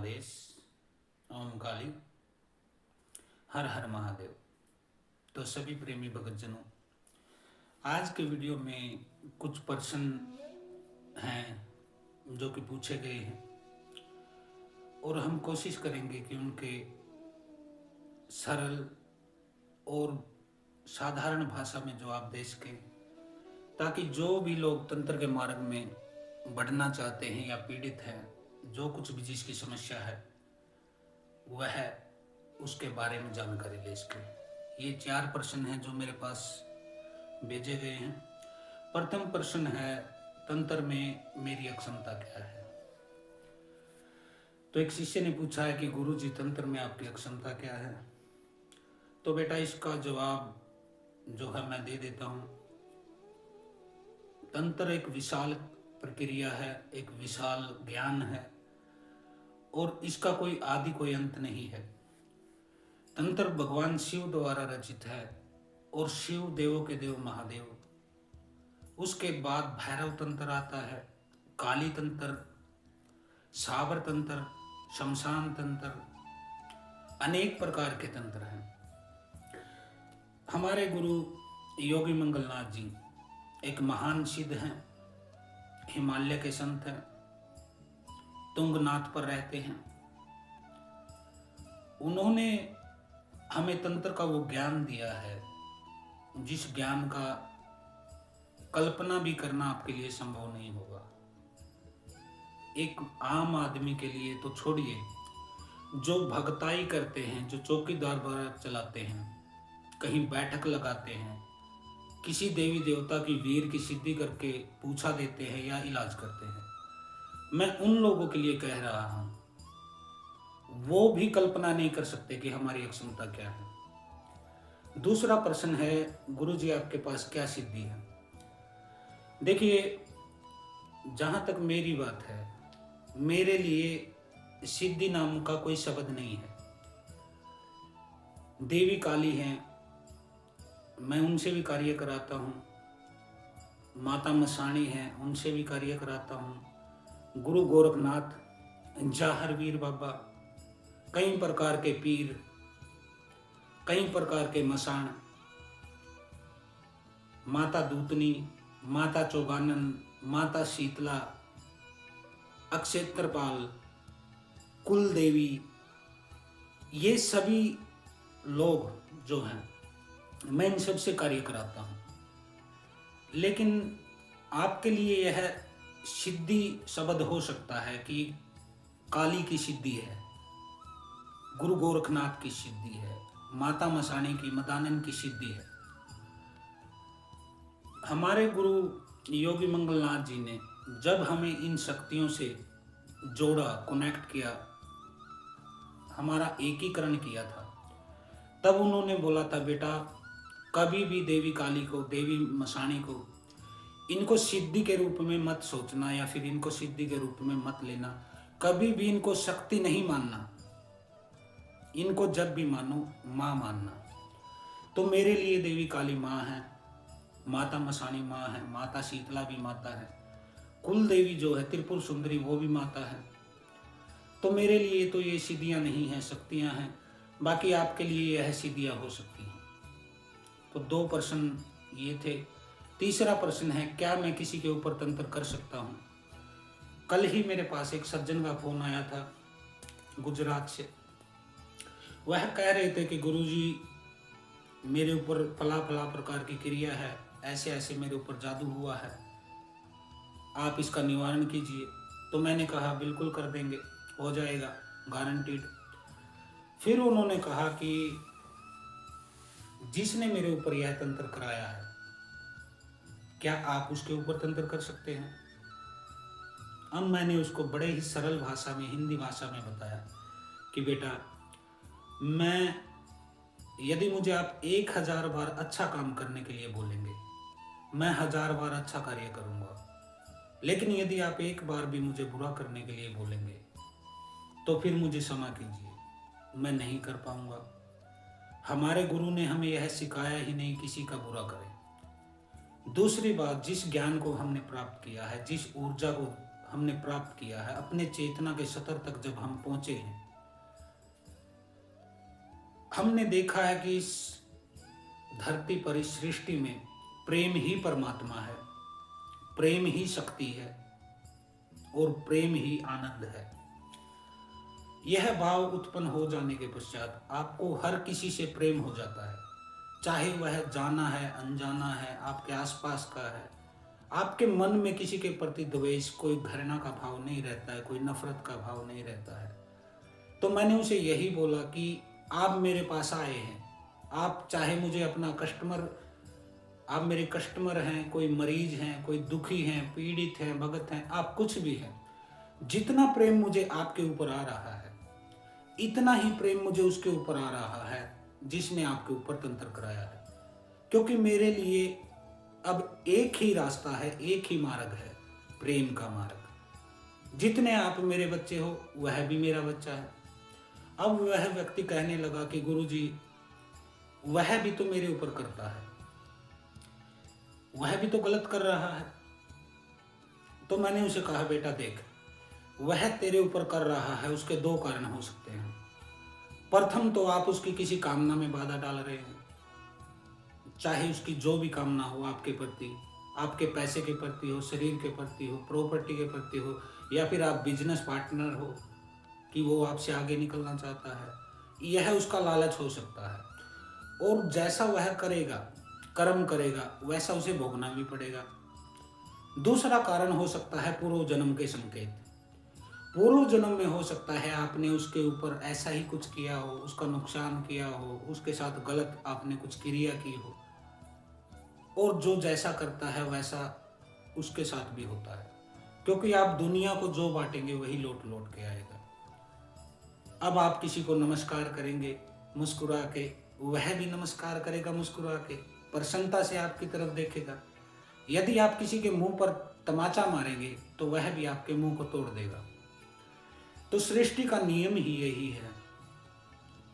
महादेश। ओम काली। हर हर महादेव। तो सभी प्रेमी भगतजनों, आज के वीडियो में कुछ प्रश्न हैं जो कि पूछे गए हैं और हम कोशिश करेंगे कि उनके सरल और साधारण भाषा में जवाब दे सकें, ताकि जो भी लोग तंत्र के मार्ग में बढ़ना चाहते हैं या पीड़ित हैं, जो कुछ भी जिसकी समस्या है वह उसके बारे में जानकारी ले सके। ये 4 प्रश्न हैं जो मेरे पास भेजे गए हैं। प्रथम प्रश्न है, तंत्र में मेरी अक्षमता क्या है। तो एक शिष्य ने पूछा है कि गुरुजी, तंत्र में आपकी अक्षमता क्या है। तो बेटा, इसका जवाब जो है मैं दे देता हूँ। तंत्र एक विशाल प्रक्रिया है, एक विशाल ज्ञान है और इसका कोई आदि कोई अंत नहीं है। तंत्र भगवान शिव द्वारा रचित है और शिव देवों के देव महादेव। उसके बाद भैरव तंत्र आता है, काली तंत्र, साबर तंत्र, शमशान तंत्र, अनेक प्रकार के तंत्र हैं। हमारे गुरु योगी मंगलनाथ जी एक महान सिद्ध हैं, हिमालय के संत हैं, तुंगनाथ पर रहते हैं। उन्होंने हमें तंत्र का वो ज्ञान दिया है जिस ज्ञान का कल्पना भी करना आपके लिए संभव नहीं होगा। एक आम आदमी के लिए तो छोड़िए, जो भगताई करते हैं, जो चौकीदार वगैरह चलाते हैं, कहीं बैठक लगाते हैं, किसी देवी देवता की वीर की सिद्धि करके पूछा देते हैं या इलाज करते हैं, मैं उन लोगों के लिए कह रहा हूं, वो भी कल्पना नहीं कर सकते कि हमारी अक्षमता क्या है। दूसरा प्रश्न है, गुरुजी आपके पास क्या सिद्धि है। देखिए, जहां तक मेरी बात है, मेरे लिए सिद्धि नाम का कोई शब्द नहीं है। देवी काली हैं, मैं उनसे भी कार्य कराता हूँ। माता मसाणी हैं, उनसे भी कार्य कराता हूँ। गुरु गोरखनाथ, जाहर वीर बाबा, कई प्रकार के पीर, कई प्रकार के मसाण, माता दूतनी, माता चौगानन, माता शीतला, अक्षेत्रपाल, कुल देवी, ये सभी लोग जो हैं, मैं इन सब से कार्य कराता हूँ। लेकिन आपके लिए यह सिद्धि शब्द हो सकता है कि काली की सिद्धि है, गुरु गोरखनाथ की सिद्धि है, माता मसाणी की, मदानन की सिद्धि है। हमारे गुरु योगी मंगलनाथ जी ने जब हमें इन शक्तियों से जोड़ा, कनेक्ट किया, हमारा एकीकरण किया था, तब उन्होंने बोला था, बेटा कभी भी देवी काली को, देवी मसाणी को, इनको सिद्धि के रूप में मत सोचना या फिर इनको सिद्धि के रूप में मत लेना। कभी भी इनको शक्ति नहीं मानना, इनको जब भी मानो माँ मानना। तो मेरे लिए देवी काली माँ है, माता मसाणी माँ है, माता शीतला भी माता है, कुल देवी जो है त्रिपुर सुंदरी वो भी माता है। तो मेरे लिए तो ये सिद्धियाँ नहीं हैं, शक्तियाँ हैं। बाकी आपके लिए यह सिद्धियाँ हो सकती हैं। तो 2 प्रश्न ये थे। तीसरा प्रश्न है, क्या मैं किसी के ऊपर तंत्र कर सकता हूँ। कल ही मेरे पास एक सज्जन का फोन आया था गुजरात से। वह कह रहे थे कि गुरुजी, मेरे ऊपर फला फला प्रकार की क्रिया है, ऐसे ऐसे मेरे ऊपर जादू हुआ है, आप इसका निवारण कीजिए। तो मैंने कहा बिल्कुल कर देंगे, हो जाएगा, गारंटीड। फिर उन्होंने कहा कि जिसने मेरे ऊपर यह तंत्र कराया है, क्या आप उसके ऊपर तंत्र कर सकते हैं। अब मैंने उसको बड़े ही सरल भाषा में, हिंदी भाषा में बताया कि बेटा, मैं, यदि मुझे आप 1000 बार अच्छा काम करने के लिए बोलेंगे, मैं 1000 बार अच्छा कार्य करूंगा। लेकिन यदि आप एक बार भी मुझे बुरा करने के लिए बोलेंगे तो फिर मुझे क्षमा कीजिए, मैं नहीं कर पाऊंगा। हमारे गुरु ने हमें यह सिखाया ही नहीं किसी का बुरा करें। दूसरी बात, जिस ज्ञान को हमने प्राप्त किया है, जिस ऊर्जा को हमने प्राप्त किया है, अपने चेतना के स्तर तक जब हम पहुंचे हैं, हमने देखा है कि इस धरती पर, इस सृष्टि में प्रेम ही परमात्मा है, प्रेम ही शक्ति है और प्रेम ही आनंद है। यह भाव उत्पन्न हो जाने के पश्चात आपको हर किसी से प्रेम हो जाता है, चाहे वह जाना है, अनजाना है, आपके आसपास का है। आपके मन में किसी के प्रति द्वेष, कोई घृणा का भाव नहीं रहता है, कोई नफरत का भाव नहीं रहता है। तो मैंने उसे यही बोला कि आप मेरे पास आए हैं, आप चाहे मुझे अपना कस्टमर, आप मेरे कस्टमर हैं, कोई मरीज हैं, कोई दुखी हैं, पीड़ित हैं, भगत हैं, आप कुछ भी हैं, जितना प्रेम मुझे आपके ऊपर आ रहा है, इतना ही प्रेम मुझे उसके ऊपर आ रहा है जिसने आपके ऊपर तंत्र कराया है। क्योंकि मेरे लिए अब एक ही रास्ता है, एक ही मार्ग है, प्रेम का मार्ग। जितने आप मेरे बच्चे हो, वह भी मेरा बच्चा है। अब वह व्यक्ति कहने लगा कि गुरुजी, वह भी तो मेरे ऊपर करता है, वह भी तो गलत कर रहा है। तो मैंने उसे कहा, बेटा देख, वह तेरे ऊपर कर रहा है, उसके दो कारण हो सकते हैं। प्रथम तो आप उसकी किसी कामना में बाधा डाल रहे हैं, चाहे उसकी जो भी कामना हो आपके प्रति, आपके पैसे के प्रति हो, शरीर के प्रति हो, प्रॉपर्टी के प्रति हो, या फिर आप बिजनेस पार्टनर हो कि वो आपसे आगे निकलना चाहता है, यह उसका लालच हो सकता है। और जैसा वह करेगा, कर्म करेगा, वैसा उसे भोगना भी पड़ेगा। दूसरा कारण हो सकता है पूर्व जन्म के संकेत। पूर्व जन्म में हो सकता है आपने उसके ऊपर ऐसा ही कुछ किया हो, उसका नुकसान किया हो, उसके साथ गलत आपने कुछ क्रिया की हो, और जो जैसा करता है वैसा उसके साथ भी होता है। क्योंकि आप दुनिया को जो बांटेंगे वही लौट लौट के आएगा। अब आप किसी को नमस्कार करेंगे मुस्कुरा के, वह भी नमस्कार करेगा मुस्कुरा के, प्रसन्नता से आपकी तरफ देखेगा। यदि आप किसी के मुंह पर तमाचा मारेंगे तो वह भी आपके मुंह को तोड़ देगा। तो सृष्टि का नियम ही यही है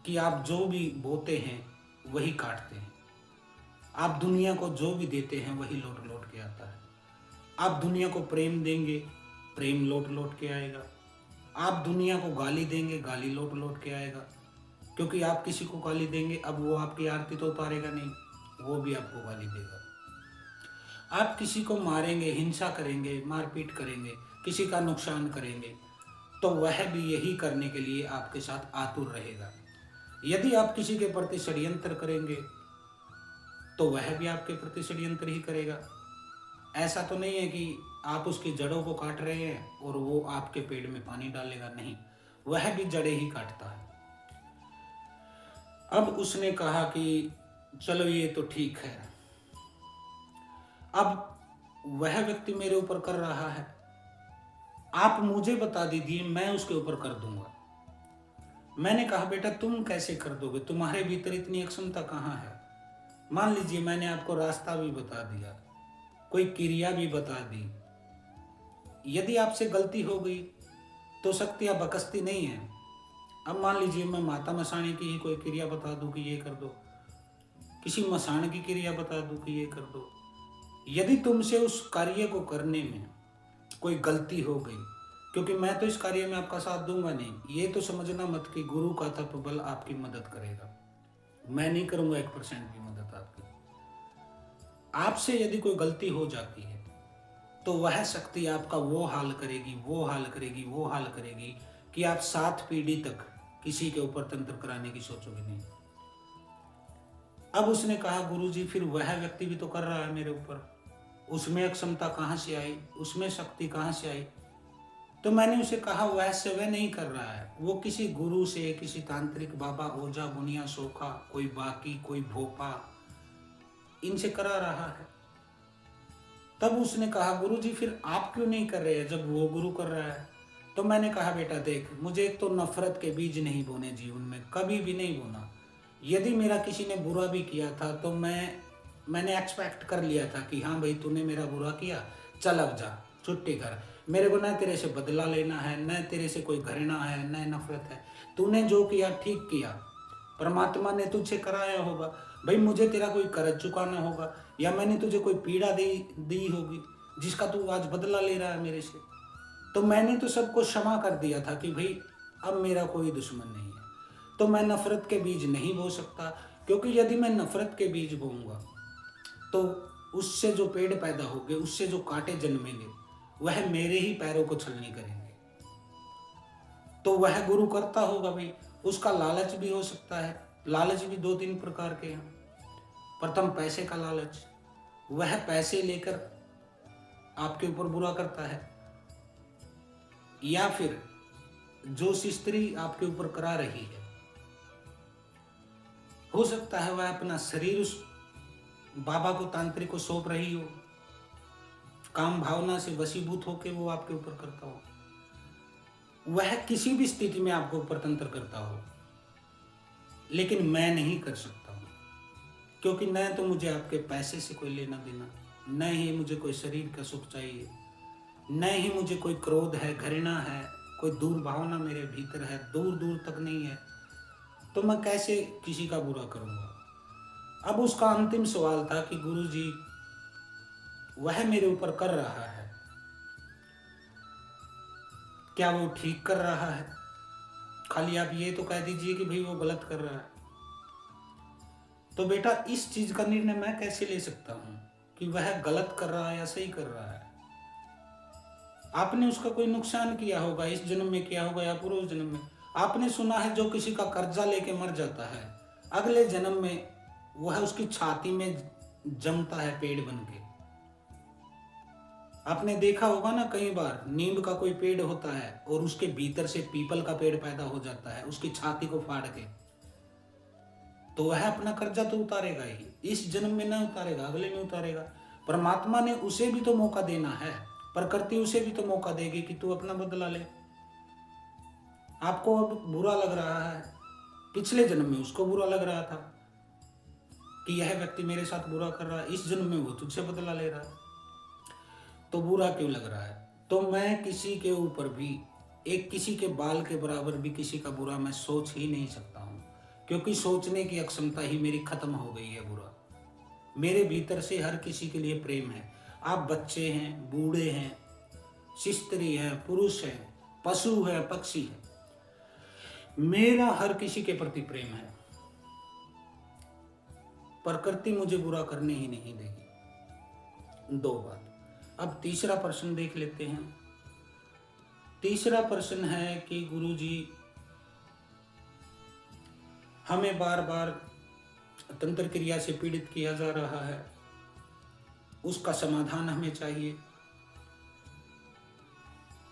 कि आप जो भी बोते हैं वही काटते हैं। आप दुनिया को जो भी देते हैं वही लौट लौट के आता है। आप दुनिया को प्रेम देंगे, प्रेम लौट लौट के आएगा। आप दुनिया को गाली देंगे, गाली लौट लौट के आएगा। क्योंकि आप किसी को गाली देंगे, अब वो आपकी आरती तो उतारेगा नहीं, वो भी आपको गाली देगा। आप किसी को मारेंगे, हिंसा करेंगे, मारपीट करेंगे, किसी का नुकसान करेंगे, तो वह भी यही करने के लिए आपके साथ आतुर रहेगा। यदि आप किसी के प्रति षड्यंत्र करेंगे तो वह भी आपके प्रति षड्यंत्र ही करेगा। ऐसा तो नहीं है कि आप उसकी जड़ों को काट रहे हैं और वो आपके पेड़ में पानी डालेगा, नहीं, वह भी जड़ें ही काटता है। अब उसने कहा कि चलो ये तो ठीक है। अब वह व्यक्ति मेरे ऊपर कर रहा है, आप मुझे बता दीजिए, मैं उसके ऊपर कर दूंगा। मैंने कहा, बेटा तुम कैसे कर दोगे, तुम्हारे भीतर इतनी अक्षमता कहाँ है। मान लीजिए मैंने आपको रास्ता भी बता दिया, कोई क्रिया भी बता दी, यदि आपसे गलती हो गई तो शक्तियाँ बकसती नहीं है। अब मान लीजिए मैं माता मसाणी की ही कोई क्रिया बता दूं कि ये कर दो, किसी मसान की क्रिया बता दूं कि ये कर दो, यदि तुमसे उस कार्य को करने में कोई गलती हो गई, क्योंकि मैं तो इस कार्य में आपका साथ दूंगा नहीं, ये तो समझना मत कि गुरु का तपबल आपकी मदद करेगा, मैं नहीं करूंगा 1% भी मदद आपकी। आपसे यदि कोई गलती हो जाती है तो वह शक्ति आपका वो हाल करेगी, वो हाल करेगी, वो हाल करेगी कि आप 7 पीढ़ी तक किसी के ऊपर तंत्र कराने की सोचोगे नहीं। अब उसने कहा, गुरुजी फिर वह व्यक्ति भी तो कर रहा है मेरे ऊपर, उसमें अक्षमता कहाँ से आई, उसमें शक्ति कहाँ से आई। तो मैंने उसे कहा, वह से वह नहीं कर रहा है, वो किसी गुरु से, किसी तांत्रिक बाबा, ओझा, बुनिया, सोखा, कोई बाकी, कोई भोपा, इनसे करा रहा है। तब उसने कहा, गुरुजी फिर आप क्यों नहीं कर रहे हैं जब वो गुरु कर रहा है। तो मैंने कहा, बेटा देख, मुझे एक तो नफरत के बीज नहीं बोने जीवन में, कभी भी नहीं बोना। यदि मेरा किसी ने बुरा भी किया था तो मैंने एक्सपेक्ट कर लिया था कि हाँ भाई तूने मेरा बुरा किया, चल अब जा, छुट्टी कर, मेरे को न तेरे से बदला लेना है, न तेरे से कोई घृणा है, न नफरत है। तूने जो किया ठीक किया, परमात्मा ने तुझसे कराया होगा भाई, मुझे तेरा कोई कर्ज चुकाना होगा, या मैंने तुझे कोई पीड़ा दी होगी जिसका तू आज बदला ले रहा है मेरे से। तो मैंने तो सबको क्षमा कर दिया था कि भाई अब मेरा कोई दुश्मन नहीं है। तो मैं नफरत के बीज नहीं बो सकता, क्योंकि यदि मैं नफरत के बीज बोऊंगा तो उससे जो पेड़ पैदा होंगे, उससे जो कांटे जन्मेंगे, वह मेरे ही पैरों को छलनी करेंगे। तो वह गुरु करता होगा भाई, उसका लालच भी हो सकता है। लालच भी दो तीन प्रकार के हैं। प्रथम पैसे का लालच, वह पैसे लेकर आपके ऊपर बुरा करता है। या फिर जो स्त्री आपके ऊपर करा रही है, हो सकता है वह अपना शरीर उस बाबा को, तांत्रिक को सौंप रही हो, काम भावना से वशीभूत होकर वो आपके ऊपर करता हो। वह किसी भी स्थिति में आपको परतंत्र करता हो, लेकिन मैं नहीं कर सकता हूं, क्योंकि न तो मुझे आपके पैसे से कोई लेना देना, न ही मुझे कोई शरीर का सुख चाहिए, न ही मुझे कोई क्रोध है, घृणा है, कोई दूर भावना मेरे भीतर है, दूर दूर तक नहीं है। तो मैं कैसे किसी का बुरा करूंगा। अब उसका अंतिम सवाल था कि गुरुजी, वह मेरे ऊपर कर रहा है, क्या वो ठीक कर रहा है? खाली आप ये तो कह दीजिए कि भाई वो गलत कर रहा है। तो बेटा, इस चीज का निर्णय मैं कैसे ले सकता हूं कि वह गलत कर रहा है या सही कर रहा है? आपने उसका कोई नुकसान किया होगा, इस जन्म में किया होगा या पूर्व जन्म में। आपने सुना है जो किसी का कर्जा लेके मर जाता है, अगले जन्म में वह उसकी छाती में जमता है पेड़ बन के। आपने देखा होगा ना, कई बार नीम का कोई पेड़ होता है और उसके भीतर से पीपल का पेड़ पैदा हो जाता है, उसकी छाती को फाड़ के। तो वह अपना कर्जा तो उतारेगा ही, इस जन्म में ना उतारेगा, अगले में उतारेगा। परमात्मा ने उसे भी तो मौका देना है, प्रकृति उसे भी तो मौका देगी कि तू अपना बदला ले। आपको अब बुरा लग रहा है, पिछले जन्म में उसको बुरा लग रहा था कि यह व्यक्ति मेरे साथ बुरा कर रहा है, इस जन्म में वो तुझसे बदला ले रहा है। तो बुरा क्यों लग रहा है? तो मैं किसी के ऊपर भी, एक किसी के बाल के बराबर भी किसी का बुरा मैं सोच ही नहीं सकता हूँ, क्योंकि सोचने की अक्षमता ही मेरी खत्म हो गई है। बुरा मेरे भीतर से हर किसी के लिए प्रेम है। आप बच्चे हैं, बूढ़े हैं, स्त्री हैं, पुरुष हैं, पशु है, पक्षी है, मेरा हर किसी के प्रति प्रेम है। प्रकृति मुझे बुरा करने ही नहीं देगी। दो बात। अब तीसरा प्रश्न देख लेते हैं। तीसरा प्रश्न है कि गुरुजी, हमें बार बार तंत्र क्रिया से पीड़ित किया जा रहा है, उसका समाधान हमें चाहिए।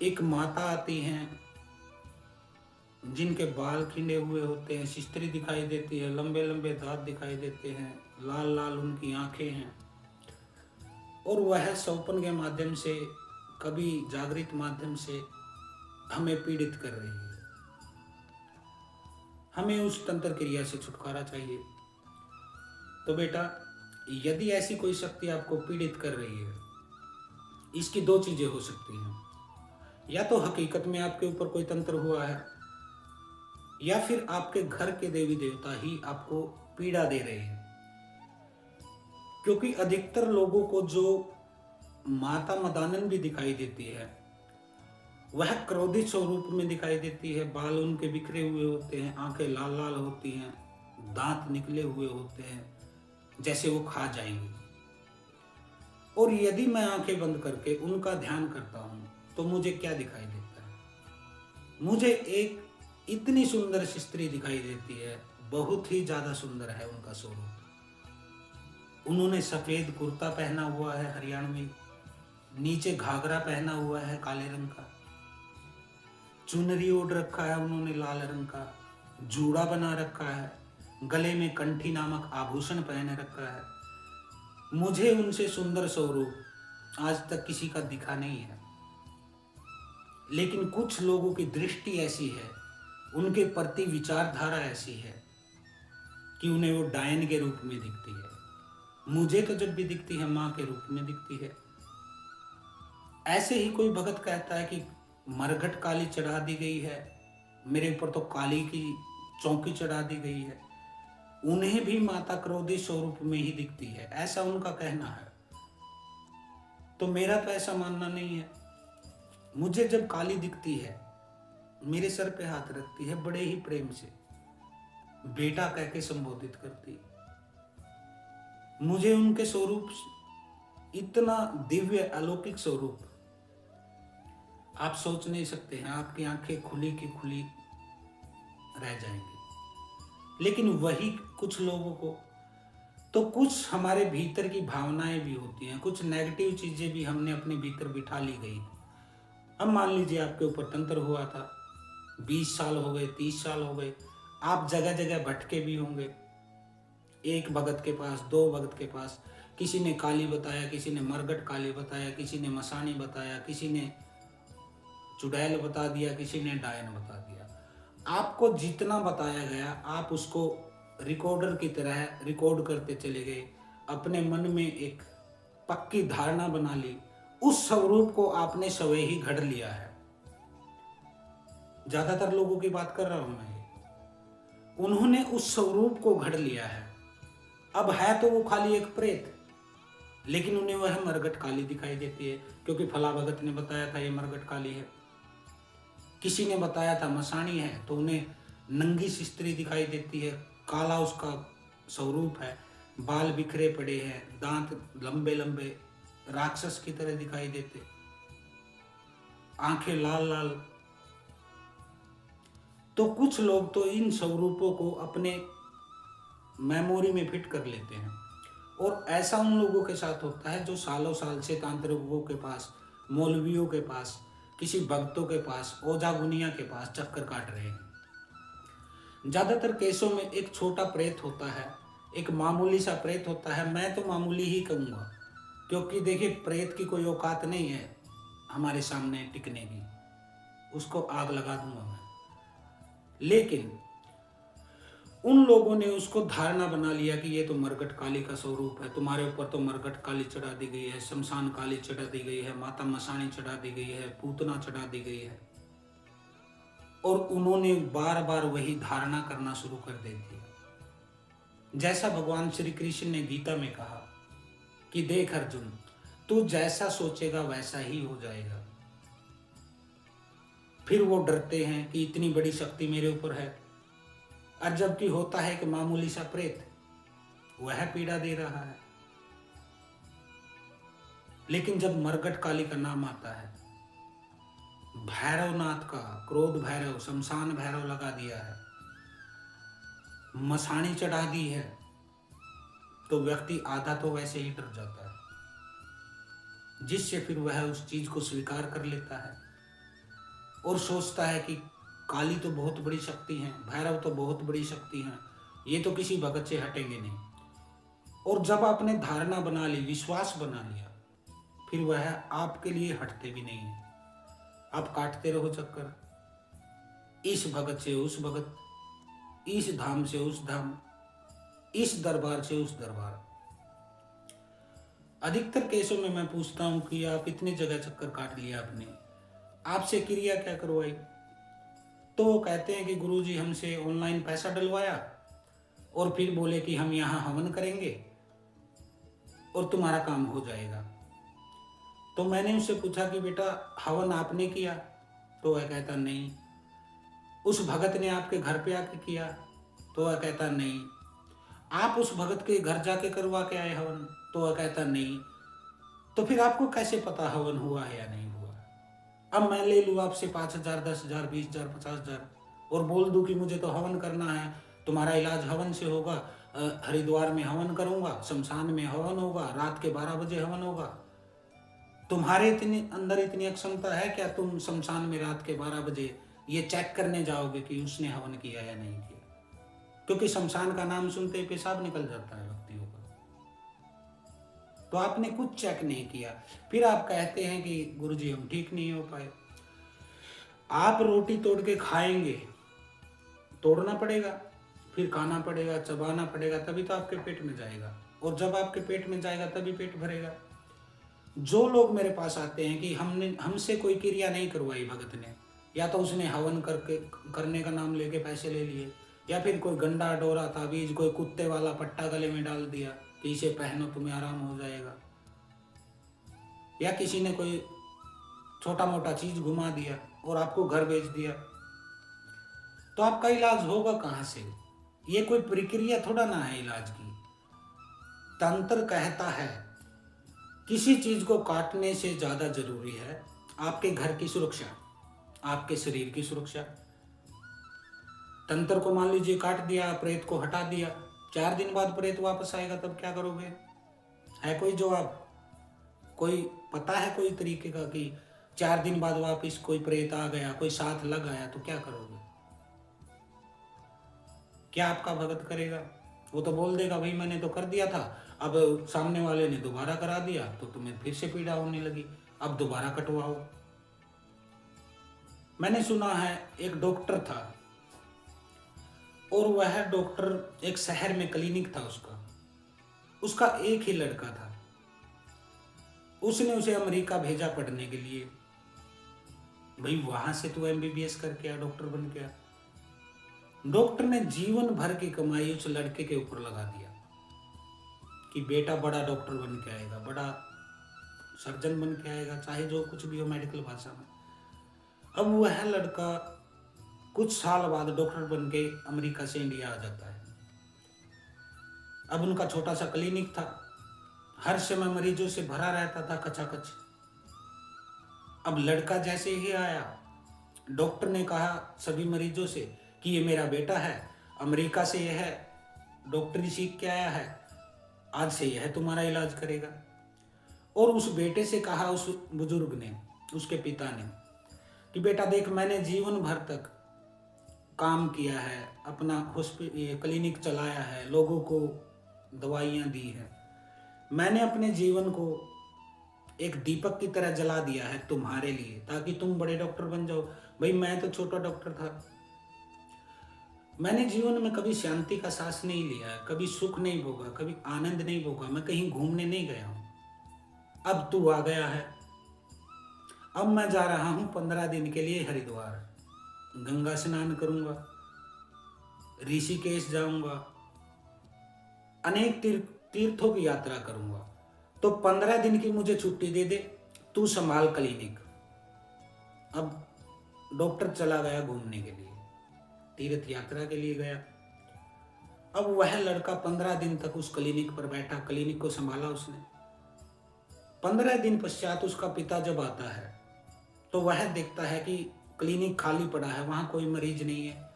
एक माता आती हैं जिनके बाल खिंडे हुए होते हैं, सिस्त्री दिखाई देती है, लंबे लंबे दांत दिखाई देते हैं, लाल लाल उनकी आंखें हैं, और वह सौपन के माध्यम से, कभी जागृत माध्यम से हमें पीड़ित कर रही है। हमें उस तंत्र क्रिया से छुटकारा चाहिए। तो बेटा, यदि ऐसी कोई शक्ति आपको पीड़ित कर रही है, इसकी दो चीजें हो सकती हैं। या तो हकीकत में आपके ऊपर कोई तंत्र हुआ है, या फिर आपके घर के देवी देवता ही आपको पीड़ा दे रहे हैं। क्योंकि अधिकतर लोगों को जो माता मदानन भी दिखाई देती है, वह क्रोधित स्वरूप में दिखाई देती है। बाल उनके बिखरे हुए होते हैं, आंखें लाल लाल होती हैं, दांत निकले हुए होते हैं, जैसे वो खा जाएंगी। और यदि मैं आंखें बंद करके उनका ध्यान करता हूं, तो मुझे क्या दिखाई देता है? मुझे एक इतनी सुंदर स्त्री दिखाई देती है, बहुत ही ज्यादा सुंदर है उनका स्वरूप। उन्होंने सफेद कुर्ता पहना हुआ है हरियाणवी, नीचे घाघरा पहना हुआ है काले रंग का, चुनरी ओढ़ रखा है उन्होंने लाल रंग का, जूड़ा बना रखा है, गले में कंठी नामक आभूषण पहने रखा है। मुझे उनसे सुंदर स्वरूप आज तक किसी का दिखा नहीं है। लेकिन कुछ लोगों की दृष्टि ऐसी है, उनके प्रति विचारधारा ऐसी है कि उन्हें वो डायन के रूप में दिखती है। मुझे तो जब भी दिखती है, माँ के रूप में दिखती है। ऐसे ही कोई भगत कहता है कि मरघट काली चढ़ा दी गई है, मेरे ऊपर तो काली की चौकी चढ़ा दी गई है। उन्हें भी माता क्रोधी स्वरूप में ही दिखती है, ऐसा उनका कहना है। तो मेरा तो ऐसा मानना नहीं है। मुझे जब काली दिखती है, मेरे सर पे हाथ रखती है, बड़े ही प्रेम से बेटा कह के संबोधित करती है। मुझे उनके स्वरूप, इतना दिव्य अलौकिक स्वरूप आप सोच नहीं सकते हैं। आपकी आंखें खुली की खुली रह जाएंगी। लेकिन वही कुछ लोगों को, तो कुछ हमारे भीतर की भावनाएं भी होती हैं, कुछ नेगेटिव चीजें भी हमने अपने भीतर बिठा ली गई। अब मान लीजिए आपके ऊपर तंत्र हुआ था, 20 साल हो गए, 30 साल हो गए, आप जगह जगह भटके भी होंगे, एक भगत के पास, दो भगत के पास, किसी ने काली बताया, किसी ने मरगट काली बताया, किसी ने मसानी बताया, किसी ने चुड़ैल बता दिया, किसी ने डायन बता दिया। आपको जितना बताया गया आप उसको रिकॉर्डर की तरह रिकॉर्ड करते चले गए, अपने मन में एक पक्की धारणा बना ली, उस स्वरूप को आपने स्वयं ही घड़ लिया है। ज्यादातर लोगों की बात कर रहा हूं मैं, उन्होंने उस स्वरूप को घड़ लिया है। अब है तो वो खाली एक प्रेत, लेकिन उन्हें वह मरगट काली दिखाई देती है, क्योंकि फला भगत ने बताया था ये मरगट काली है, किसी ने बताया था मसानी है, तो उन्हें नंगी सी स्त्री दिखाई देती है, काला उसका स्वरूप है, बाल बिखरे पड़े हैं, दांत लंबे लंबे राक्षस की तरह दिखाई देते, आंखें लाल लाल। तो कुछ लोग तो इन स्वरूपों को अपने मेमोरी में फिट कर लेते हैं, और ऐसा उन लोगों के साथ होता है जो सालों साल से तांत्रिकों के पास, मौलवियों के पास, किसी भक्तों के पास, ओझा गुनिया के पास चक्कर काट रहे हैं। ज्यादातर केसों में एक छोटा प्रेत होता है, एक मामूली सा प्रेत होता है। मैं तो मामूली ही कहूँगा, क्योंकि देखिए प्रेत की कोई औकात नहीं है हमारे सामने टिकने की, उसको आग लगा दूंगा मैं। लेकिन उन लोगों ने उसको धारणा बना लिया कि ये तो मरगट काली का स्वरूप है, तुम्हारे ऊपर तो मरगट काली चढ़ा दी गई है, शमशान काली चढ़ा दी गई है, माता मसानी चढ़ा दी गई है, पूतना चढ़ा दी गई है, और उन्होंने बार बार वही धारणा करना शुरू कर देती है। जैसा भगवान श्री कृष्ण ने गीता में कहा कि देख अर्जुन, तू जैसा सोचेगा वैसा ही हो जाएगा। फिर वो डरते हैं कि इतनी बड़ी शक्ति मेरे ऊपर है, और जबकि होता है कि मामूली सा प्रेत वह पीड़ा दे रहा है। लेकिन जब मरगट काली का नाम आता है, भैरवनाथ का, क्रोध भैरव, शमशान भैरव लगा दिया है, मसानी चढ़ा दी है, तो व्यक्ति आधा तो वैसे ही डर जाता है, जिससे फिर वह उस चीज को स्वीकार कर लेता है और सोचता है कि काली तो बहुत बड़ी शक्ति है, भैरव तो बहुत बड़ी शक्ति है, ये तो किसी भगत से हटेंगे नहीं। और जब आपने धारणा बना ली, विश्वास बना लिया, फिर वह आपके लिए हटते भी नहीं है। आप काटते रहो चक्कर, इस भगत से उस भगत, इस धाम से उस धाम, इस दरबार से उस दरबार। अधिकतर केसों में मैं पूछता हूं कि आप इतनी जगह चक्कर काट लिया आपने, आपसे क्रिया क्या करवाई? तो वो कहते हैं कि गुरुजी हमसे ऑनलाइन पैसा डलवाया और फिर बोले कि हम यहाँ हवन करेंगे और तुम्हारा काम हो जाएगा। तो मैंने उससे पूछा कि बेटा हवन आपने किया? तो वह कहता नहीं। उस भगत ने आपके घर पे आके किया? तो वह कहता नहीं। आप उस भगत के घर जाके करवा के आए हवन? तो वह कहता नहीं। तो फिर आपको कैसे पता हवन हुआ है या नहीं हुआ? अब मैं ले लूँ आपसे 5,000, 10,000, 20,000, 50,000 और बोल दूं कि मुझे तो हवन करना है, तुम्हारा इलाज हवन से होगा, हरिद्वार में हवन करूंगा, शमशान में हवन होगा, रात के 12 बजे हवन होगा। तुम्हारे अंदर इतनी अक्षमता है क्या तुम शमशान में रात के 12 बजे ये चेक करने जाओगे कि उसने हवन किया या नहीं किया? क्योंकि शमशान का नाम सुनते ही पेशाब निकल जाता है व्यक्तियों का। तो आपने कुछ चेक नहीं किया, फिर आप कहते हैं कि गुरुजी हम ठीक नहीं हो पाए। आप रोटी तोड़ के खाएंगे, तोड़ना पड़ेगा, फिर खाना पड़ेगा, चबाना पड़ेगा, तभी तो आपके पेट में जाएगा, और जब आपके पेट में जाएगा तभी पेट भरेगा। जो लोग मेरे पास आते हैं कि हमसे कोई क्रिया नहीं करवाई भगत ने, या तो उसने हवन करने का नाम लेके पैसे ले लिए, या फिर कोई गंडा डोरा ताबीज, कोई कुत्ते वाला पट्टा गले में डाल दिया कि इसे पहनो तुम्हें आराम हो जाएगा, या किसी ने कोई छोटा मोटा चीज घुमा दिया और आपको घर भेज दिया, तो आपका इलाज होगा कहाँ से? ये कोई प्रक्रिया थोड़ा ना है इलाज की। तंत्र कहता है किसी चीज को काटने से ज्यादा जरूरी है आपके घर की सुरक्षा, आपके शरीर की सुरक्षा। तंत्र को मान लीजिए काट दिया, प्रेत को हटा दिया, 4 दिन बाद प्रेत वापस आएगा, तब क्या करोगे? है कोई जवाब? कोई पता है कोई तरीके का कि 4 दिन बाद वापस कोई प्रेत आ गया, कोई साथ लग आया तो क्या करोगे? क्या आपका भगत करेगा? वो तो बोल देगा भाई मैंने तो कर दिया था, अब सामने वाले ने दोबारा करा दिया तो तुम्हें फिर से पीड़ा होने लगी, अब दोबारा कटवाओ। मैंने सुना है एक डॉक्टर था और वह डॉक्टर एक शहर में क्लिनिक था उसका एक ही लड़का था। उसने उसे अमेरिका भेजा पढ़ने के लिए, भाई वहां से तू एमबीबीएस करके आ, डॉक्टर बन के आ। डॉक्टर ने जीवन भर की कमाई उस लड़के के ऊपर लगा दिया कि बेटा बड़ा डॉक्टर बन के आएगा, बड़ा सर्जन बन के आएगा, चाहे जो कुछ भी हो मेडिकल भाषा में। अब वह लड़का कुछ साल बाद डॉक्टर बन के अमेरिका से इंडिया आ जाता है। अब उनका छोटा सा क्लिनिक था, हर समय मरीजों से भरा रहता था खचाखच। अब लड़का जैसे ही आया, डॉक्टर ने कहा सभी मरीजों से कि ये मेरा बेटा है, अमेरिका से यह है, डॉक्टरी सीख के आया है, आज से यह तुम्हारा इलाज करेगा। और उस बेटे से कहा, उस बुजुर्ग ने, उसके पिता ने, कि बेटा देख मैंने जीवन भर तक काम किया है, अपना क्लिनिक चलाया है, लोगों को दवाइयाँ दी है, मैंने अपने जीवन को एक दीपक की तरह जला दिया है तुम्हारे लिए, ताकि तुम बड़े डॉक्टर बन जाओ। भाई मैं तो छोटा डॉक्टर था, मैंने जीवन में कभी शांति का सांस नहीं लिया, कभी सुख नहीं भोगा, कभी आनंद नहीं भोगा, मैं कहीं घूमने नहीं गया हूं। अब तू आ गया है, अब मैं जा रहा हूं 15 दिन के लिए हरिद्वार, गंगा स्नान करूंगा, ऋषिकेश जाऊंगा, अनेक तीर्थों की यात्रा करूंगा, तो 15 दिन की मुझे छुट्टी दे दे, तू संभाल क्लिनिक। अब डॉक्टर चला गया घूमने के लिए, तीर्थ यात्रा के लिए गया। अब वह लड़का 15 दिन तक उस क्लिनिक पर बैठा, क्लिनिक को संभाला उसने। 15 दिन पश्चात उसका पिता जब आता है तो वह देखता है कि क्लिनिक खाली पड़ा है, वहां कोई मरीज नहीं है,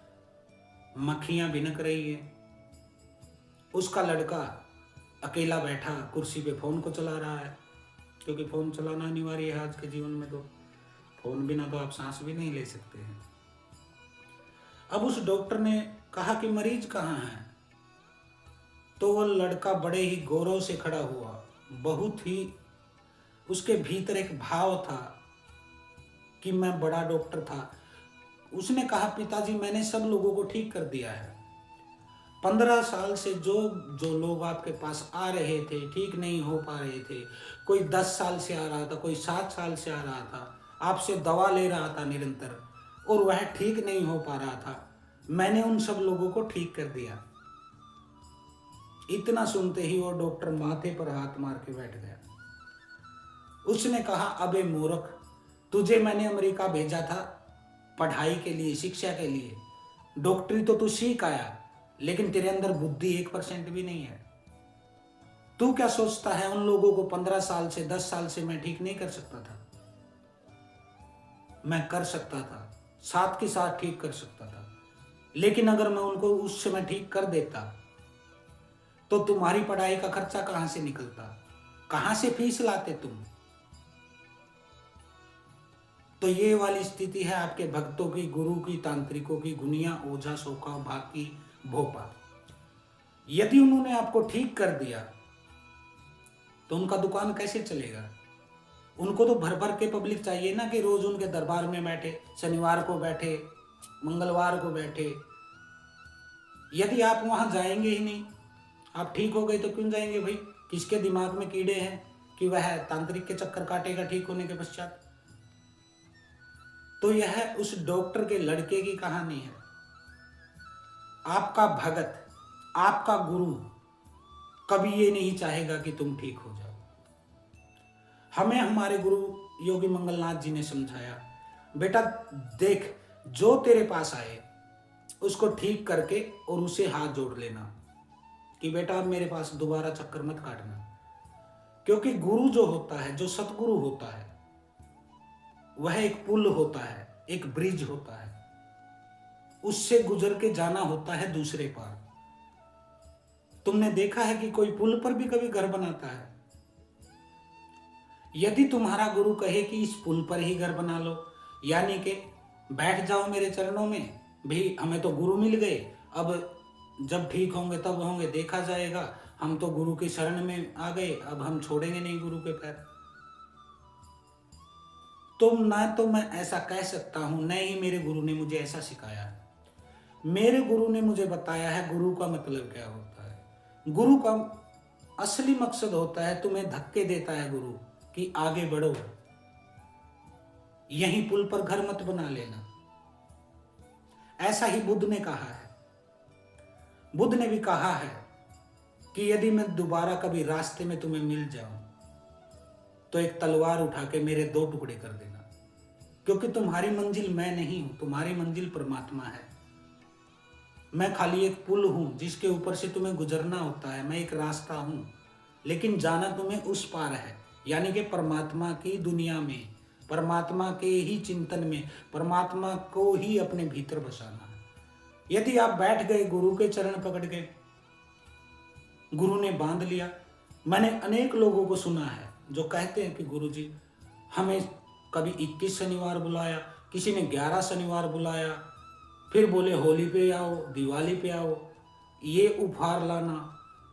मक्खियां भिनक रही है। उसका लड़का अकेला बैठा कुर्सी पे फोन को चला रहा है, क्योंकि फोन चलाना अनिवार्य है आज के जीवन में, तो फोन बिना तो आप सांस भी नहीं ले सकते हैं। अब उस डॉक्टर ने कहा कि मरीज कहाँ है? तो वो लड़का बड़े ही गौरव से खड़ा हुआ, बहुत ही उसके भीतर एक भाव था कि मैं बड़ा डॉक्टर था। उसने कहा पिताजी मैंने सब लोगों को ठीक कर दिया है, 15 साल से जो जो लोग आपके पास आ रहे थे ठीक नहीं हो पा रहे थे, कोई 10 साल से आ रहा था, कोई 7 साल से आ रहा था, आपसे दवा ले रहा था निरंतर और वह ठीक नहीं हो पा रहा था, मैंने उन सब लोगों को ठीक कर दिया। इतना सुनते ही वो डॉक्टर माथे पर हाथ मार के बैठ गया। उसने कहा अबे मूर्ख, तुझे मैंने अमेरिका भेजा था पढ़ाई के लिए, शिक्षा के लिए, डॉक्टरी तो तू सीख आया, लेकिन तेरे अंदर बुद्धि 1% भी नहीं है। तू क्या सोचता है उन लोगों को 15 साल से 10 साल से मैं ठीक नहीं कर सकता था? मैं कर सकता था, साथ के साथ ठीक कर सकता था, लेकिन अगर मैं उनको उस समय ठीक कर देता तो तुम्हारी पढ़ाई का खर्चा कहां से निकलता, कहां से फीस लाते तुम? तो ये वाली स्थिति है आपके भक्तों की, गुरु की, तांत्रिकों की, गुनिया, ओझा, सोका, भाकी, भोपा। यदि उन्होंने आपको ठीक कर दिया तो उनका दुकान कैसे चलेगा? उनको तो भर भर के पब्लिक चाहिए ना, कि रोज उनके दरबार में बैठे, शनिवार को बैठे, मंगलवार को बैठे। यदि आप वहां जाएंगे ही नहीं, आप ठीक हो गए तो क्यों जाएंगे भाई? किसके दिमाग में कीड़े हैं कि वह तांत्रिक के चक्कर काटेगा ठीक होने के पश्चात? तो यह उस डॉक्टर के लड़के की कहानी है। आपका भगत, आपका गुरु कभी ये नहीं चाहेगा कि तुम ठीक हो जाओ। हमें हमारे गुरु योगी मंगलनाथ जी ने समझाया, बेटा देख, जो तेरे पास आए उसको ठीक करके और उसे हाथ जोड़ लेना कि बेटा अब मेरे पास दोबारा चक्कर मत काटना। क्योंकि गुरु जो होता है, जो सतगुरु होता है, वह एक पुल होता है, एक ब्रिज होता है, उससे गुजर के जाना होता है दूसरे पार। तुमने देखा है कि कोई पुल पर भी कभी घर बनाता है? यदि तुम्हारा गुरु कहे कि इस पुल पर ही घर बना लो, यानी कि बैठ जाओ मेरे चरणों में, भी हमें तो गुरु मिल गए, अब जब ठीक होंगे तब होंगे, देखा जाएगा, हम तो गुरु की शरण में आ गए, अब हम छोड़ेंगे नहीं गुरु के पैर। तो ना तो मैं ऐसा कह सकता हूं, न ही मेरे गुरु ने मुझे ऐसा सिखाया है। मेरे गुरु ने मुझे बताया है गुरु का मतलब क्या होता है। गुरु का असली मकसद होता है, तुम्हें धक्के देता है गुरु कि आगे बढ़ो, यहीं पुल पर घर मत बना लेना। ऐसा ही बुद्ध ने कहा है। बुद्ध ने भी कहा है कि यदि मैं दोबारा कभी रास्ते में तुम्हें मिल जाऊं तो एक तलवार उठा के मेरे 2 टुकड़े कर देना, क्योंकि तुम्हारी मंजिल मैं नहीं हूं, तुम्हारी मंजिल परमात्मा है। मैं खाली एक पुल हूं जिसके ऊपर से तुम्हें गुजरना होता है, मैं एक रास्ता हूं, लेकिन जाना तुम्हें उस पार है, यानी कि परमात्मा की दुनिया में, परमात्मा के ही चिंतन में, परमात्मा को ही अपने भीतर बसाना है। यदि आप बैठ गए गुरु के चरण पकड़ के, गुरु ने बांध लिया। मैंने अनेक लोगों को सुना है जो कहते हैं कि गुरु जी हमें कभी 21 शनिवार बुलाया, किसी ने 11 शनिवार बुलाया, फिर बोले होली पे आओ, दिवाली पे आओ, ये उपहार लाना,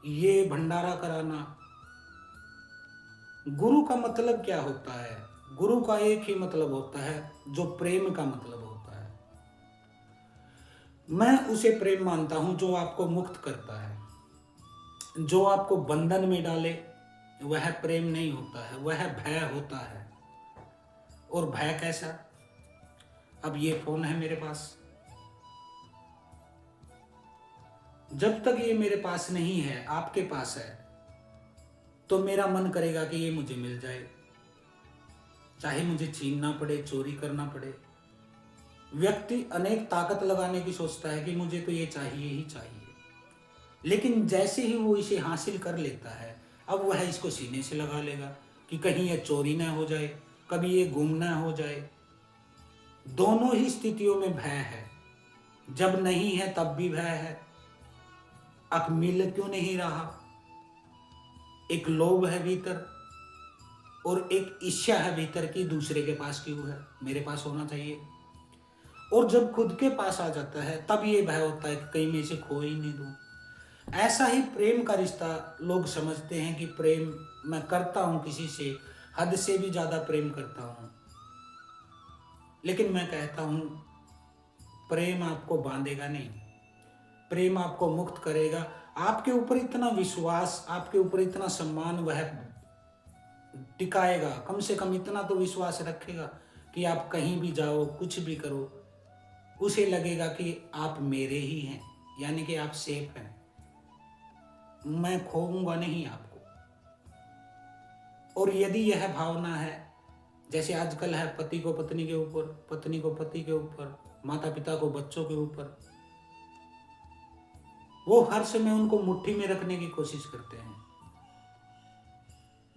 ये भंडारा कराना। गुरु का मतलब क्या होता है? गुरु का एक ही मतलब होता है, जो प्रेम का मतलब होता है। मैं उसे प्रेम मानता हूं जो आपको मुक्त करता है। जो आपको बंधन में डाले वह प्रेम नहीं होता है, वह भय होता है। और भय कैसा? अब ये फोन है मेरे पास, जब तक ये मेरे पास नहीं है, आपके पास है, तो मेरा मन करेगा कि ये मुझे मिल जाए, चाहे मुझे छीनना पड़े, चोरी करना पड़े। व्यक्ति अनेक ताकत लगाने की सोचता है कि मुझे तो ये चाहिए ही चाहिए, लेकिन जैसे ही वो इसे हासिल कर लेता है, अब वह इसको सीने से लगा लेगा कि कहीं ये चोरी ना हो जाए, कभी ये गुम ना हो जाए। दोनों ही स्थितियों में भय है। जब नहीं है तब भी भय है, अब मिल क्यों नहीं रहा। एक लोभ है भीतर और एक इच्छा है भीतर की दूसरे के पास क्यों है, मेरे पास होना चाहिए। और जब खुद के पास आ जाता है तब ये भय होता है कि कहीं मैं इसे खो ही नहीं दूं। ऐसा ही प्रेम का रिश्ता लोग समझते हैं कि प्रेम मैं करता हूं किसी से, हद से भी ज्यादा प्रेम करता हूं। लेकिन मैं कहता हूं प्रेम आपको बांधेगा नहीं, प्रेम आपको मुक्त करेगा। आपके ऊपर इतना विश्वास, आपके ऊपर इतना सम्मान वह टिकाएगा, कम से कम इतना तो विश्वास रखेगा कि आप कहीं भी जाओ, कुछ भी करो, उसे लगेगा कि आप मेरे ही हैं, यानी कि आप सेफ हैं, मैं खोऊंगा नहीं आपको। और यदि यह भावना है, जैसे आजकल है, पति को पत्नी के ऊपर, पत्नी को पति के ऊपर, माता पिता को बच्चों के ऊपर, वो हर समय उनको मुट्ठी में रखने की कोशिश करते हैं,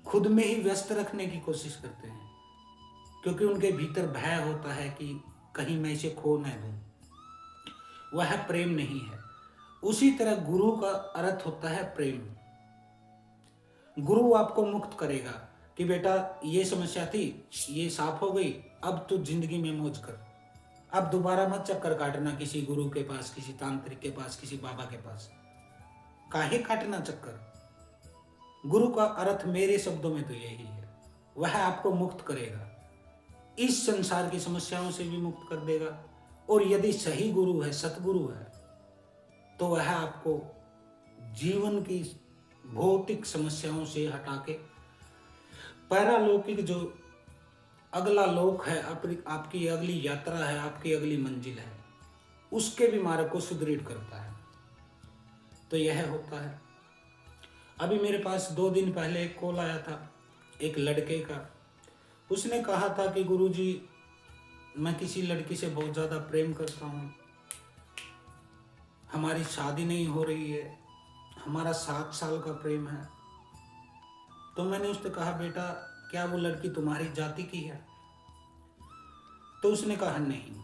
खुद में ही व्यस्त रखने की कोशिश करते हैं, क्योंकि उनके भीतर भय होता है कि कहीं मैं इसे खो न दूं। वह प्रेम नहीं है। उसी तरह गुरु का अर्थ होता है प्रेम। गुरु आपको मुक्त करेगा कि बेटा ये समस्या थी, ये साफ हो गई, अब तू जिंदगी में मौज कर, अब दोबारा मत चक्कर काटना किसी गुरु के पास, किसी तांत्रिक के पास, किसी बाबा के पास। काहे काटना चक्कर? गुरु का अर्थ मेरे शब्दों में तो यही है, वह आपको मुक्त करेगा, इस संसार की समस्याओं से भी मुक्त कर देगा। और यदि सही गुरु है, सतगुरु है, तो वह आपको जीवन की भौतिक समस्याओं से हटा के पैरालौकिक जो अगला लोक है, आपकी अगली यात्रा है, आपकी अगली मंजिल है, उसके भी मार्ग को सुदृढ़ करता है। तो यह होता है। अभी मेरे पास 2 दिन पहले एक कॉल आया था एक लड़के का। उसने कहा था कि गुरुजी मैं किसी लड़की से बहुत ज़्यादा प्रेम करता हूँ, हमारी शादी नहीं हो रही है, हमारा 7 साल का प्रेम है। तो मैंने उससे कहा बेटा क्या वो लड़की तुम्हारी जाति की है? तो उसने कहा नहीं।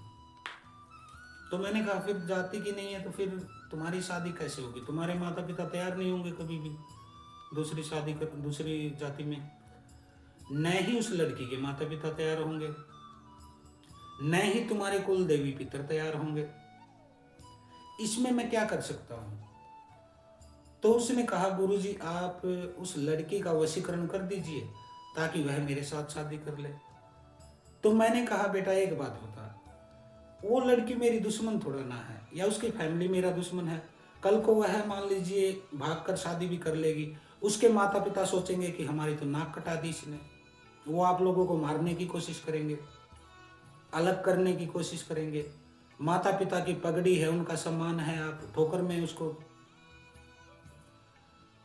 तो मैंने कहा फिर जाति की नहीं है तो फिर तुम्हारी शादी कैसे होगी? तुम्हारे माता पिता तैयार नहीं होंगे कभी भी दूसरी शादी कर, दूसरी जाति में। न ही उस लड़की के माता पिता तैयार होंगे, न ही तुम्हारे कुल देवी पितर तैयार होंगे, इसमें मैं क्या कर सकता हूँ? तो उसने कहा गुरुजी आप उस लड़की का वशीकरण कर दीजिए ताकि वह मेरे साथ शादी कर ले। तो मैंने कहा बेटा एक बात बता, वो लड़की मेरी दुश्मन थोड़ा ना है, या उसकी फैमिली मेरा दुश्मन है। कल को वह मान लीजिए भागकर शादी भी कर लेगी, उसके माता पिता सोचेंगे कि हमारी तो नाक कटा दी इसने, वो आप लोगों को मारने की कोशिश करेंगे, अलग करने की कोशिश करेंगे। माता पिता की पगड़ी है, उनका सम्मान है, आप ठोकर में उसको।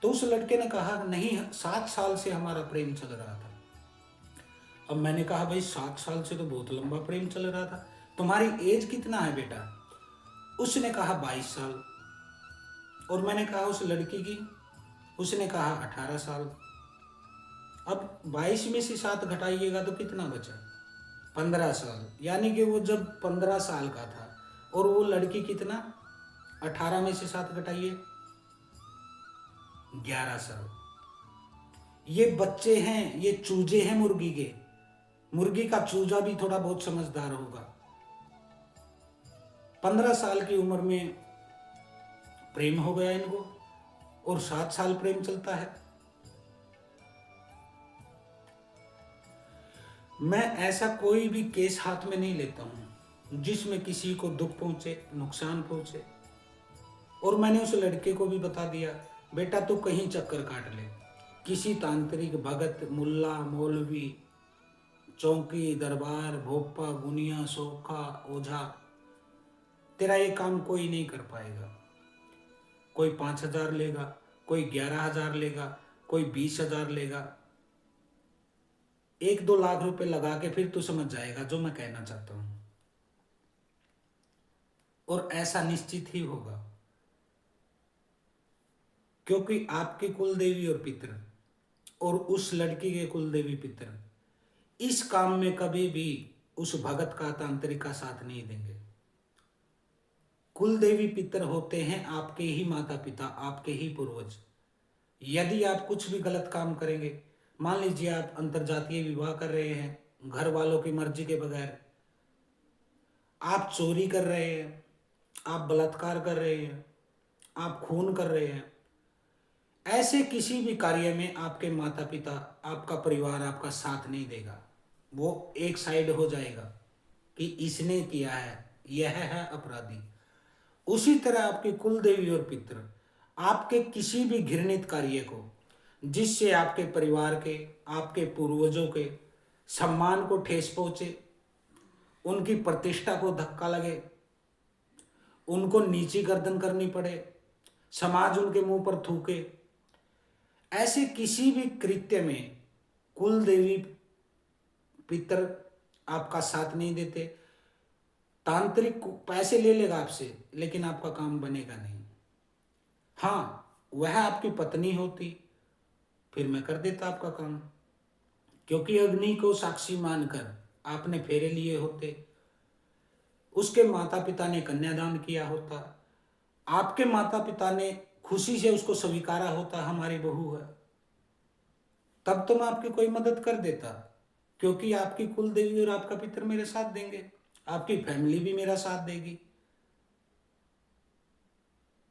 तो उस लड़के ने कहा नहीं 7 साल से हमारा प्रेम चल रहा था। अब मैंने कहा भाई 7 साल से तो बहुत लंबा प्रेम चल रहा था, तुम्हारी एज कितना है बेटा? उसने कहा 22 साल। और मैंने कहा उस लड़की की? उसने कहा 18 साल। अब 22 में से 7 घटाइएगा तो कितना बचा? 15 साल। यानी कि वो जब 15 साल का था और वो लड़की कितना? 18 में से 7 घटाइए, 11 साल। ये बच्चे हैं, ये चूजे हैं मुर्गी के। मुर्गी का चूजा भी थोड़ा बहुत समझदार होगा। 15 साल की उम्र में प्रेम हो गया इनको और 7 साल प्रेम चलता है। मैं ऐसा कोई भी केस हाथ में नहीं लेता हूं जिसमें किसी को दुख पहुंचे, नुकसान पहुंचे। और मैंने उस लड़के को भी बता दिया बेटा तू कहीं चक्कर काट ले, किसी तांत्रिक, भगत, मुल्ला, मौलवी, चौकी, दरबार, भोपा, गुनिया, सोखा, ओझा, तेरा ये काम कोई नहीं कर पाएगा। कोई 5,000 लेगा, कोई 11,000 लेगा, कोई 20,000 लेगा, 1-2 लाख रुपए लगा के फिर तू समझ जाएगा जो मैं कहना चाहता हूं। और ऐसा निश्चित ही होगा, क्योंकि आपके कुल देवी और पितर और उस लड़की के कुल देवी पितर इस काम में कभी भी उस भगत का, तांत्रिक का साथ नहीं देंगे। कुल देवी पितर होते हैं आपके ही माता पिता, आपके ही पूर्वज। यदि आप कुछ भी गलत काम करेंगे, मान लीजिए आप अंतरजातीय विवाह कर रहे हैं घर वालों की मर्जी के बगैर, आप चोरी कर रहे हैं, आप बलात्कार कर रहे हैं, आप खून कर रहे हैं, ऐसे किसी भी कार्य में आपके माता पिता, आपका परिवार आपका साथ नहीं देगा। वो एक साइड हो जाएगा कि इसने किया है, यह है अपराधी। उसी तरह आपके कुल देवी और पितर आपके किसी भी घृणित कार्य को, जिससे आपके परिवार के, आपके पूर्वजों के सम्मान को ठेस पहुंचे, उनकी प्रतिष्ठा को धक्का लगे, उनको नीची गर्दन करनी पड़े, समाज उनके मुंह पर थूके, ऐसे किसी भी कृत्य में कुल देवी पितर आपका साथ नहीं देते। तांत्रिक पैसे ले लेगा आपसे लेकिन आपका काम बनेगा नहीं। हाँ, वह आपकी पत्नी होती फिर मैं कर देता आपका काम, क्योंकि अग्नि को साक्षी मानकर आपने फेरे लिए होते, उसके माता पिता ने कन्यादान किया होता, आपके माता पिता ने खुशी से उसको स्वीकारा होता हमारी बहू है, तब तो मैं आपकी कोई मदद कर देता, क्योंकि आपकी कुल देवी और आपका पितर मेरे साथ देंगे, आपकी फैमिली भी मेरा साथ देगी।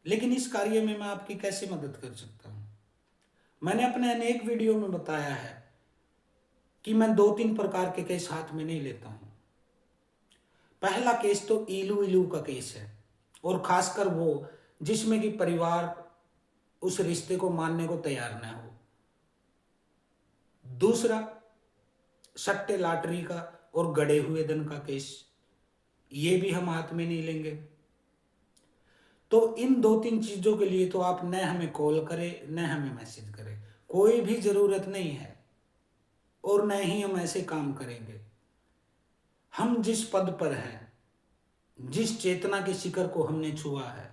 लेकिन इस कार्य में मैं आपकी कैसे मदद कर सकता हूं? मैंने अपने अनेक वीडियो में बताया है कि मैं 2-3 प्रकार के केस हाथ में नहीं लेता हूं। पहला केस तो इलू इलू का केस है, और खासकर वो जिसमें कि परिवार उस रिश्ते को मानने को तैयार न हो। दूसरा सट्टे लॉटरी का और गड़े हुए धन का केस, ये भी हम हाथ में नहीं लेंगे। तो इन 2-3 चीजों के लिए तो आप न हमें कॉल करें न हमें मैसेज करें, कोई भी जरूरत नहीं है। और न ही हम ऐसे काम करेंगे। हम जिस पद पर हैं, जिस चेतना के शिखर को हमने छुआ है,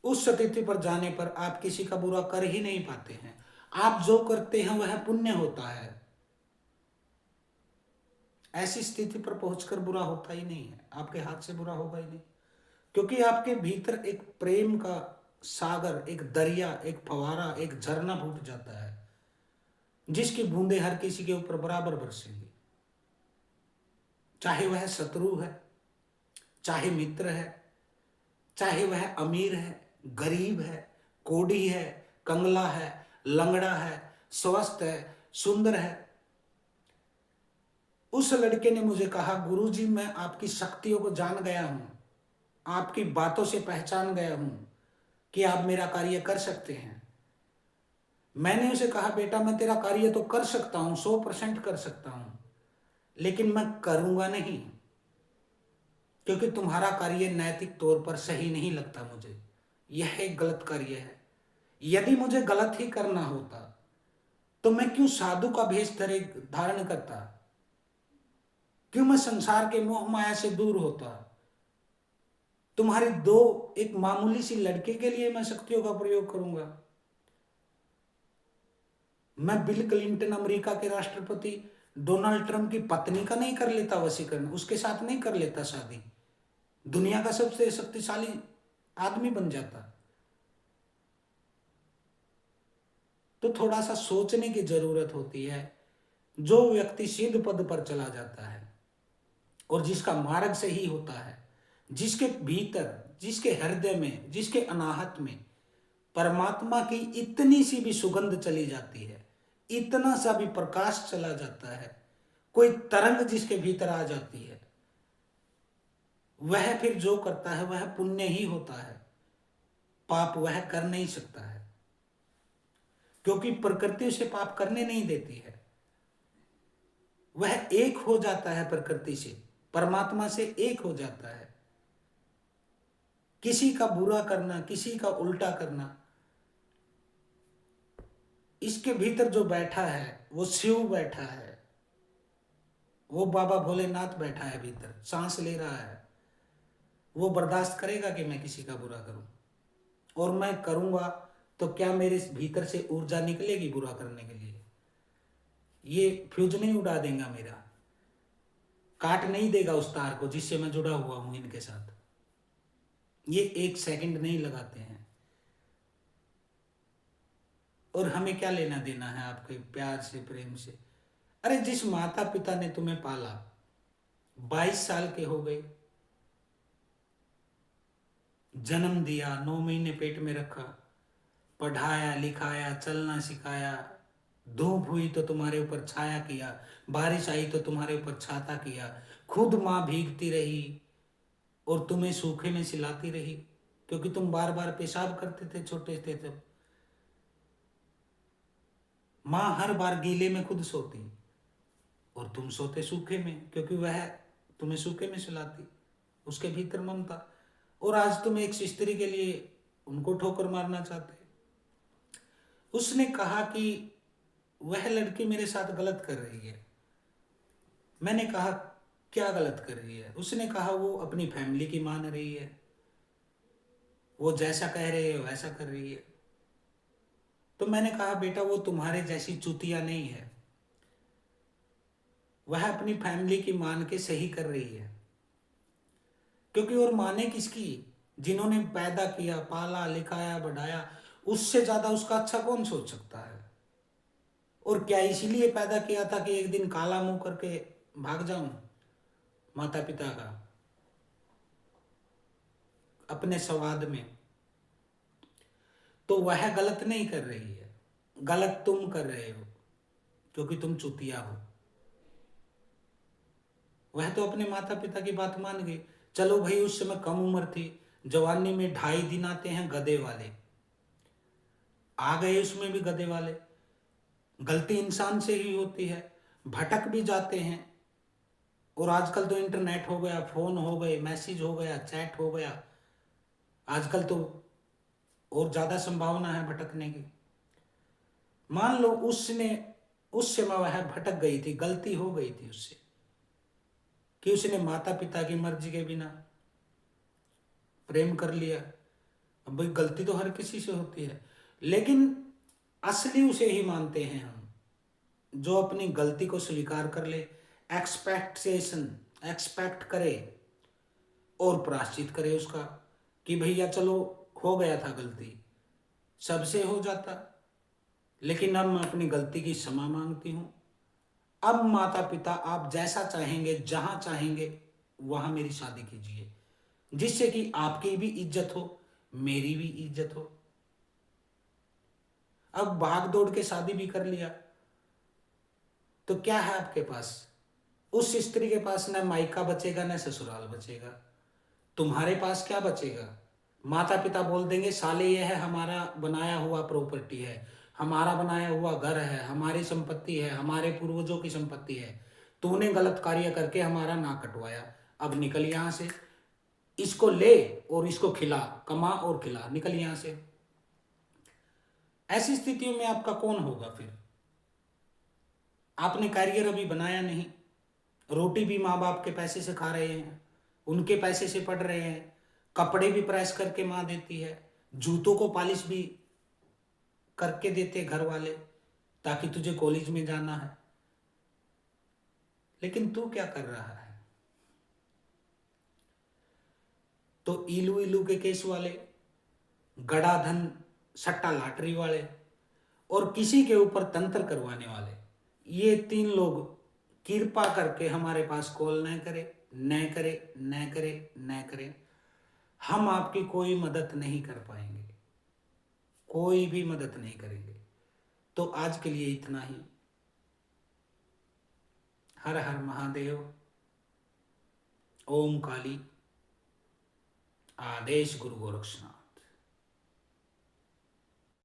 उस स्थिति पर जाने पर आप किसी का बुरा कर ही नहीं पाते हैं। आप जो करते हैं वह पुण्य होता है। ऐसी स्थिति पर पहुंचकर बुरा होता ही नहीं है, आपके हाथ से बुरा होगा ही नहीं, क्योंकि आपके भीतर एक प्रेम का सागर, एक दरिया, एक फवारा, एक झरना फूट जाता है, जिसकी बूंदें हर किसी के ऊपर बराबर बरसेंगी। चाहे वह शत्रु है, चाहे मित्र है, चाहे वह अमीर है, गरीब है, कोढ़ी है, कंगला है, लंगड़ा है, स्वस्थ है, सुंदर है। उस लड़के ने मुझे कहा, गुरुजी मैं आपकी शक्तियों को जान गया हूं, आपकी बातों से पहचान गया हूं कि आप मेरा कार्य कर सकते हैं। मैंने उसे कहा, बेटा मैं तेरा कार्य तो कर सकता हूं, 100% कर सकता हूं, लेकिन मैं करूंगा नहीं, क्योंकि तुम्हारा कार्य नैतिक तौर पर सही नहीं लगता मुझे। यह एक गलत कार्य है। यदि मुझे गलत ही करना होता तो मैं क्यों साधु का भेष धारण करता, क्यों मैं संसार के मोह माया से दूर होता। तुम्हारी एक मामूली सी लड़के के लिए मैं शक्तियों का प्रयोग करूंगा? मैं बिल क्लिंटन अमेरिका के राष्ट्रपति डोनाल्ड ट्रंप की पत्नी का नहीं कर लेता वशीकरण, उसके साथ नहीं कर लेता शादी, दुनिया का सबसे शक्तिशाली आदमी बन जाता। तो थोड़ा सा सोचने की जरूरत होती है। जो व्यक्ति सिद्ध पद पर चला जाता है और जिसका मार्ग सही होता है, जिसके भीतर, जिसके हृदय में, जिसके अनाहत में परमात्मा की इतनी सी भी सुगंध चली जाती है, इतना सा भी प्रकाश चला जाता है, कोई तरंग जिसके भीतर आ जाती है, वह फिर जो करता है वह पुण्य ही होता है, पाप वह कर नहीं सकता है, क्योंकि प्रकृति उसे पाप करने नहीं देती है। वह एक हो जाता है प्रकृति से, परमात्मा से एक हो जाता है। किसी का बुरा करना, किसी का उल्टा करना, इसके भीतर जो बैठा है वो शिव बैठा है, वो बाबा भोलेनाथ बैठा है भीतर, सांस ले रहा है। वो बर्दाश्त करेगा कि मैं किसी का बुरा करूं, और मैं करूंगा तो क्या मेरे भीतर से ऊर्जा निकलेगी बुरा करने के लिए? ये फ्यूज नहीं उड़ा देगा मेरा, काट नहीं देगा उस तार को जिससे मैं जुड़ा हुआ हूं इनके साथ। ये 1 सेकंड नहीं लगाते हैं। और हमें क्या लेना देना है आपके प्यार से, प्रेम से? अरे जिस माता पिता ने तुम्हें पाला, 22 साल के हो गए, जन्म दिया, 9 महीने पेट में रखा, पढ़ाया लिखाया, चलना सिखाया, धूप हुई तो तुम्हारे ऊपर छाया किया, बारिश आई तो तुम्हारे ऊपर छाता किया, खुद माँ भीगती रही और तुम्हें सूखे में सिलाती रही, क्योंकि तुम बार बार पेशाब करते थे छोटे थे तब। माँ हर बार गीले में खुद सोती और तुम सोते सूखे में, क्योंकि वह तुम्हें सूखे में सुलाती, उसके भीतर ममता। और आज तुम एक स्त्री के लिए उनको ठोकर मारना चाहते। उसने कहा कि वह लड़की मेरे साथ गलत कर रही है। मैंने कहा क्या गलत कर रही है? उसने कहा वो अपनी फैमिली की मान रही है, वो जैसा कह रही है वैसा कर रही है। तो मैंने कहा बेटा वो तुम्हारे जैसी चूतिया नहीं है, वह अपनी फैमिली की मान के सही कर रही है। क्योंकि और माने किसकी? जिन्होंने पैदा किया, पाला लिखाया, बढ़ाया, उससे ज्यादा उसका अच्छा कौन सोच सकता है? और क्या इसीलिए पैदा किया था कि एक दिन काला मुंह करके भाग जाऊं माता पिता का अपने स्वाद में? तो वह गलत नहीं कर रही है, गलत तुम कर रहे हो, क्योंकि तुम चुतिया हो। वह तो अपने माता पिता की बात मान गई। चलो भाई उस समय कम उम्र थी, जवानी में 2.5 दिन आते हैं गधे वाले, आ गए उसमें भी गधे वाले। गलती इंसान से ही होती है, भटक भी जाते हैं। और आजकल तो इंटरनेट हो गया, फोन हो गए, मैसेज हो गया, चैट हो गया, आजकल तो और ज्यादा संभावना है भटकने की। मान लो उसने उस समय वह भटक गई थी, गलती हो गई थी उससे कि उसने माता पिता की मर्जी के बिना प्रेम कर लिया। अब भाई गलती तो हर किसी से होती है, लेकिन असली उसे ही मानते हैं हम जो अपनी गलती को स्वीकार कर ले, एक्सपेक्टेशन एक्सपेक्ट करे और प्रायश्चित करे उसका, कि भैया चलो हो गया था गलती, सबसे हो जाता, लेकिन अब मैं अपनी गलती की क्षमा मांगती हूं। अब माता पिता आप जैसा चाहेंगे, जहां चाहेंगे वहां मेरी शादी कीजिए, जिससे कि आपकी भी इज्जत हो, मेरी भी इज्जत हो। अब भाग दौड़ के शादी भी कर लिया तो क्या है आपके पास? उस स्त्री के पास न मायका बचेगा न ससुराल बचेगा। तुम्हारे पास क्या बचेगा? माता पिता बोल देंगे साले ये है, हमारा बनाया हुआ प्रॉपर्टी है, हमारा बनाया हुआ घर है, हमारी संपत्ति है, हमारे पूर्वजों की संपत्ति है, तूने गलत कार्य करके हमारा नाक कटवाया, अब निकल यहां से, इसको ले और इसको खिला, कमा और खिला, निकल यहां से। ऐसी स्थितियों में आपका कौन होगा फिर? आपने कैरियर अभी बनाया नहीं, रोटी भी माँ बाप के पैसे से खा रहे हैं, उनके पैसे से पढ़ रहे हैं, कपड़े भी प्रेस करके माँ देती है, जूतों को पॉलिश भी करके देते घर वाले ताकि तुझे कॉलेज में जाना है, लेकिन तू क्या कर रहा है? तो इलू इलू के केस वाले, गड़ाधन सट्टा लॉटरी वाले और किसी के ऊपर तंत्र करवाने वाले, ये तीन लोग कृपा करके हमारे पास कॉल न करे, न करे, न करे, न करे। हम आपकी कोई मदद नहीं कर पाएंगे, कोई भी मदद नहीं करेंगे। तो आज के लिए इतना ही। हर हर महादेव। ओम काली। आदेश गुरु गोरक्षनाथ।